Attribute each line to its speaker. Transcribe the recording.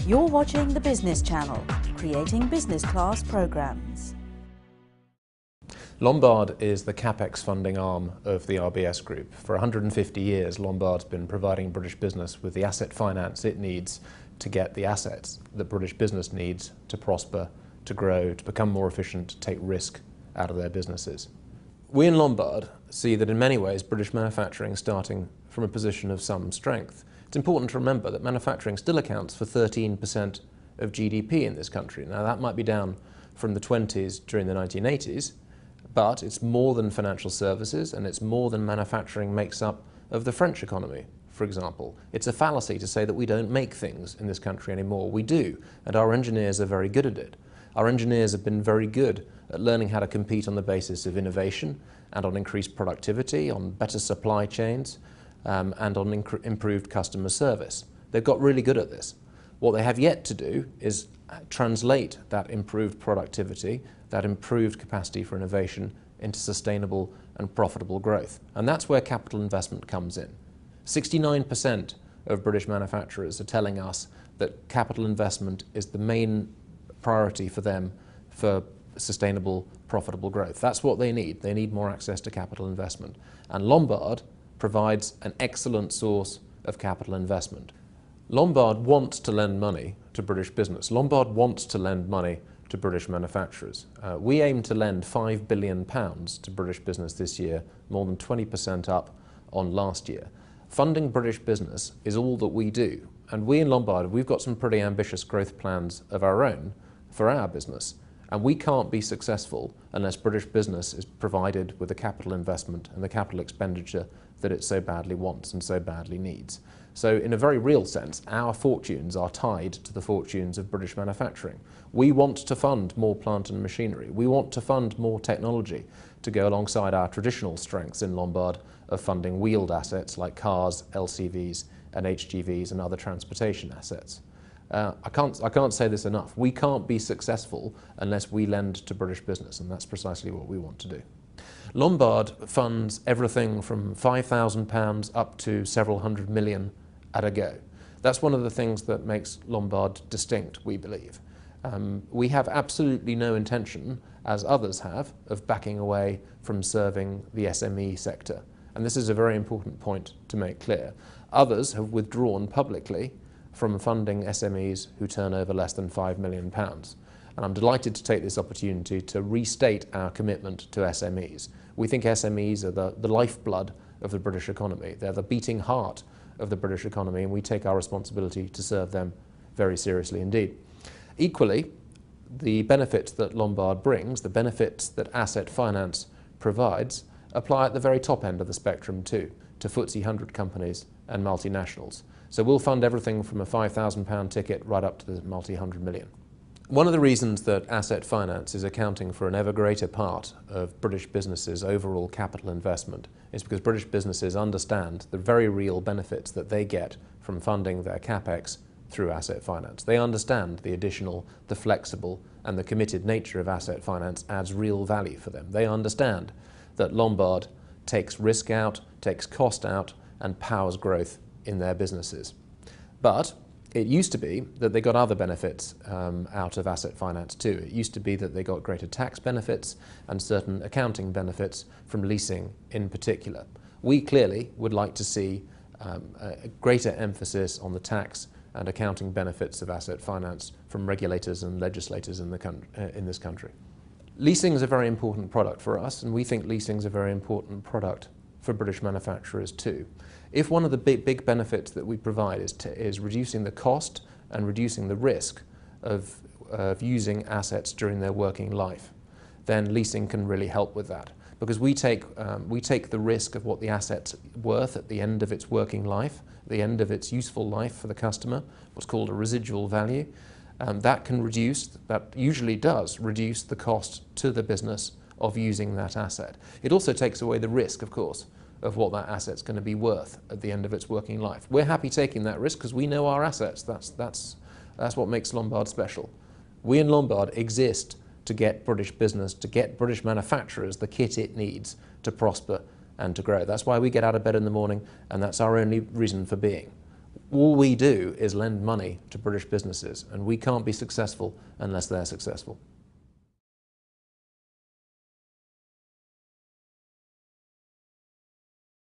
Speaker 1: You're watching the Business Channel, creating business class programs.
Speaker 2: Lombard is the CapEx funding arm of the RBS Group. For 150 years, Lombard's been providing British business with the asset finance it needs to get the assets that British business needs to prosper, to grow, to become more efficient, to take risk out of their businesses. We in Lombard see that in many ways British manufacturing is starting from a position of some strength. It's important to remember that manufacturing still accounts for 13% of GDP in this country. Now that might be down from the 20s during the 1980s, but it's more than financial services and it's more than manufacturing makes up of the French economy, for example. It's a fallacy to say that we don't make things in this country anymore. We do, and our engineers are very good at it. Our engineers have been very good at learning how to compete on the basis of innovation and on increased productivity, on better supply chains, and on improved customer service. They've got really good at this. What they have yet to do is translate that improved productivity, that improved capacity for innovation into sustainable and profitable growth. And that's where capital investment comes in. 69% of British manufacturers are telling us that capital investment is the main priority for them for sustainable, profitable growth. That's what they need. They need more access to capital investment. And Lombard provides an excellent source of capital investment. Lombard wants to lend money to British business. Lombard wants to lend money to British manufacturers. We aim to lend £5 billion to British business this year, more than 20% up on last year. Funding British business is all that we do. And we in Lombard, we've got some pretty ambitious growth plans of our own for our business. And we can't be successful unless British business is provided with the capital investment and the capital expenditure that it so badly wants and so badly needs. So in a very real sense, our fortunes are tied to the fortunes of British manufacturing. We want to fund more plant and machinery. We want to fund more technology to go alongside our traditional strengths in Lombard of funding wheeled assets like cars, LCVs and HGVs and other transportation assets. I can't say this enough. We can't be successful unless we lend to British business, and that's precisely what we want to do. Lombard funds everything from £5,000 up to several hundred million at a go. That's one of the things that makes Lombard distinct, we believe. We have absolutely no intention, as others have, of backing away from serving the SME sector. And this is a very important point to make clear. Others have withdrawn publicly from funding SMEs who turn over less than £5 million. And I'm delighted to take this opportunity to restate our commitment to SMEs. We think SMEs are the lifeblood of the British economy. They're the beating heart of the British economy, and we take our responsibility to serve them very seriously indeed. Equally, the benefits that Lombard brings, the benefits that asset finance provides, apply at the very top end of the spectrum too, to FTSE 100 companies and multinationals. So we'll fund everything from a £5,000 ticket right up to the multi-100 million. One of the reasons that asset finance is accounting for an ever greater part of British businesses' overall capital investment is because British businesses understand the very real benefits that they get from funding their CapEx through asset finance. They understand the additional, the flexible and the committed nature of asset finance adds real value for them. They understand that Lombard takes risk out, takes cost out and powers growth in their businesses. But it used to be that they got other benefits out of asset finance too. It used to be that they got greater tax benefits and certain accounting benefits from leasing in particular. We clearly would like to see a greater emphasis on the tax and accounting benefits of asset finance from regulators and legislators in this country. Leasing is a very important product for us, and we think leasing is a very important product for British manufacturers too. If one of the big benefits that we provide is reducing the cost and reducing the risk of using assets during their working life, then leasing can really help with that. Because we take the risk of what the asset's worth at the end of its working life, the end of its useful life for the customer, what's called a residual value. That usually does reduce the cost to the business of using that asset. It also takes away the risk, of course, of what that asset's going to be worth at the end of its working life. We're happy taking that risk because we know our assets. That's what makes Lombard special. We in Lombard exist to get British business, to get British manufacturers the kit it needs to prosper and to grow. That's why we get out of bed in the morning, and that's our only reason for being. All we do is lend money to British businesses, and we can't be successful unless they're successful.